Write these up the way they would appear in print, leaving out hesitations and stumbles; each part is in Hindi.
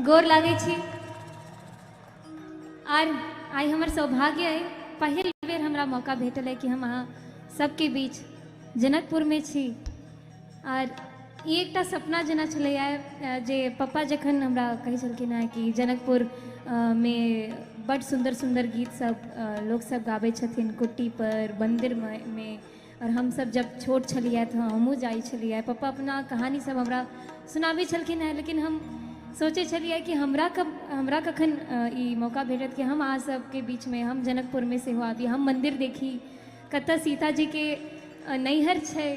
गोर लागे छी। आर आई हमर सौभाग्य है, पहिल बेर हमरा मौका भेटल है कि हम अहाँ सबके बीच जनकपुर में छी। आर ई एकटा सपना जेना छलैया जे पप्पा जखन हमरा कहै छलखिन हैं कि जनकपुर में बड़ सुंदर सुंदर गीत सब लोग सब गाबै छथिन कुट्टी पर मंदिर में। और हम सब जब छोट छलिए तो हमहूँ जाइ छलिए, पप्पा अपना कहानी सब हमरा सुनाबै छलखिन हैं। लेकिन हम सोचे छलिए कि हमरा कखन ई मौका भेटत कि हम अहाँ सबके बीच में, हम जनकपुर में से हो आबी, हम मंदिर देखी, कतऽ सीता जी के नैहर छै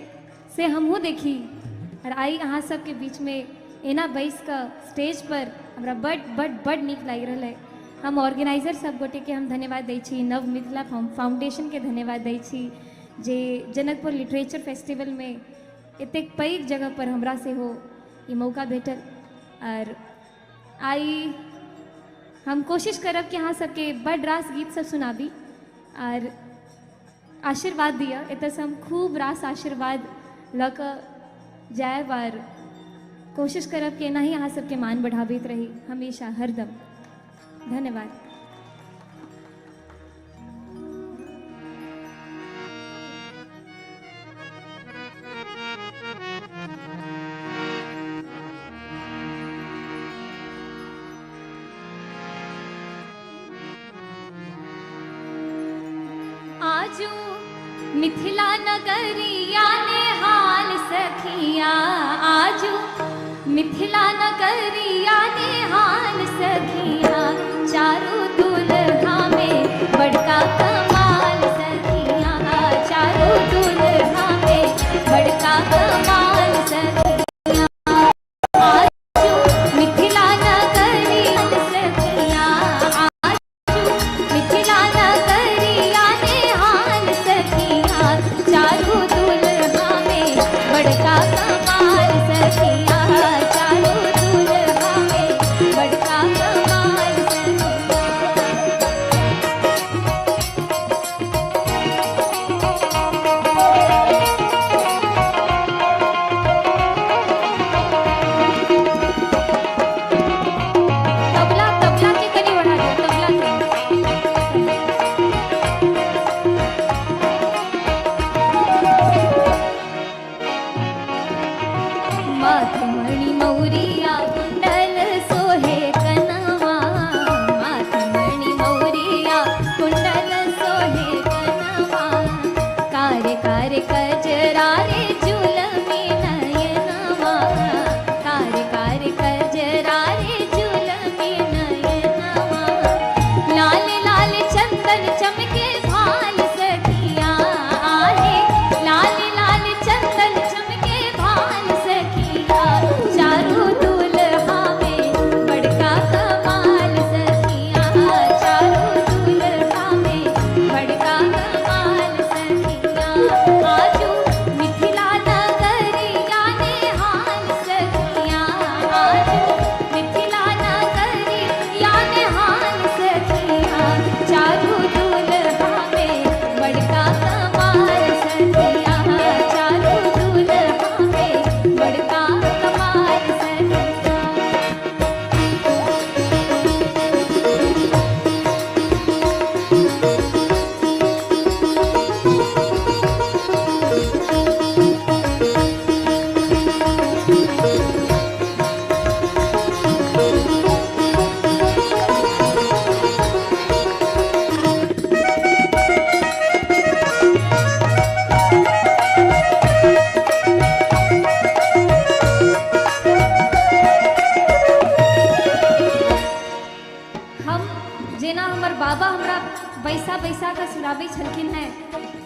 से हमहूँ देखी। और आई अहाँ सबके बीच में एना बैस कऽ स्टेज पर हमरा बड़ नीक लागि रहल है। हम ऑर्गेनाइजर सब गोटे के हम धन्यवाद दै छी, नव मिथिला फाउंडेशन के धन्यवाद दै छी जे जनकपुर लिटरेचर फेस्टिवल में एतेक पैघ जगह पर हमरा से हो ये मौका भेटल। और आई हम कोशिश करब कि अहाँ सबके बड़ रास गीत सब सुनाबी और आशीर्वाद दिया। एतऽ से हम खूब रास आशीर्वाद लऽ कऽ जायब और कोशिश करब कि एना ही अहाँ सबके मान बढ़ाबैत रही हमेशा हरदम। धन्यवाद। आजू मिथिला नगरिया ने हाल सखिया, आजू मिथिला नगरिया ने हाल सखिया, चारों दुल्हा में बड़का कमाल सखिया, चारों दुल्हा में बड़का कमाल सखिया।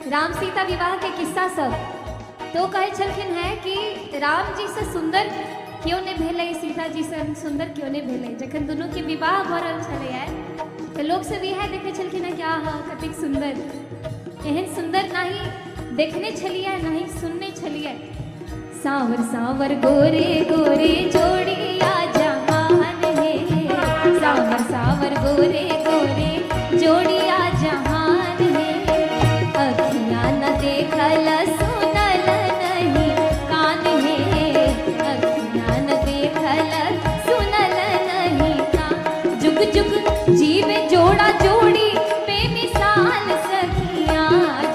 राम सीता विवाह के किस्सा सब तो कहे छलखिन हैं कि राम जी से सुंदर क्यों नहीं भेले, सीता जी से सुंदर क्यों नहीं भेले। जखन दोनों के विवाह भ रहल छलैया तो लोग सब इएह देखे छलखिन हैं कि आहा कतेक सुंदर, एहन सुंदर नहीं देखने छलिए नहीं सुनने छलिए। सावर सावर गोरे गोरे जोड़िया जहान है, सावर सावर गोरे गोरे जोड़िया जहान है, अखियाँ न देखल सुनल नहीं कान है, अखियाँ न देखल सुनल नहीं जुग जीव जोड़ा जोड़ी बेमिसाल सखिया,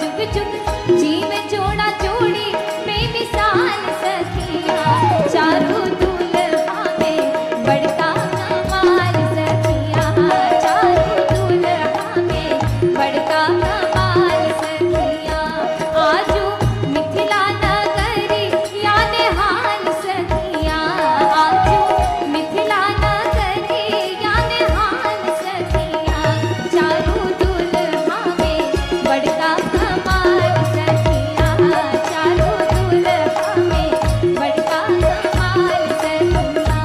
जुग जुग जीव जोड़ा जोड़ी बेमिसाल सखिया, चारों दुल्हा में बड़का कमाल सखिया, चारों दुल्हा में बड़का कमाल सखिया, आजू मिथिला नगरी याद हाल सखिया, आजू मिथिला नगरी याद हाल सखिया, चारों दुल्हा में बड़का कमाल सखिया, चारों दुल्हा में बड़का कमाल सखिया।